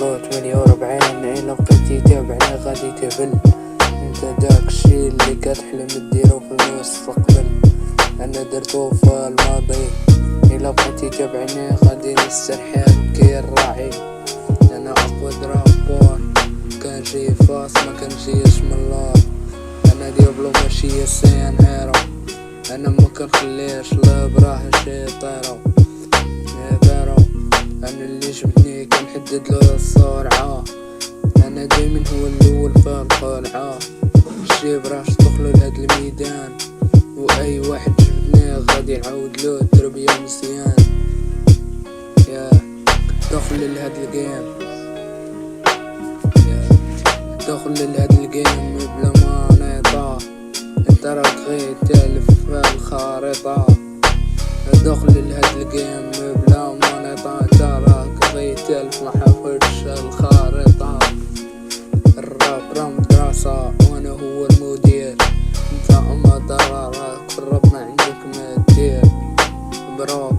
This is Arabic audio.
برو 48 إلا بقيتي تابعني غادي تهبل. انت داكشي اللي كتحلم ديرو في المستقبل، انا درتو في الماضي. إلا بقيتي تابعني غادي نسترحل كي الراعي. انا اقوى درابور كنجي فاس ما كنجيش من اللور. انا ديابلو ماشي سين هيرو، انا ما كنخليش لبراه شي طيرو. انا اللي جبني كنحددلو السرعة، انا دايما هو الاول في القلعة. الشيب راش دخلو لهاد الميدان، واي واحد جبني غادي نعاودلو التربية مزيان. دخل لهاد الجيم، دخل لهاد الجيم بلا مانيطة. انت راك غير تالف في الخريطة. دخل لهاد الجيم بلا مانيطة، انت راك غير تالف محافظش الخريطة. الراب راه مدرسة وانا هو المدير، انت اما ضررك في الراب ما عندك ما دير. برو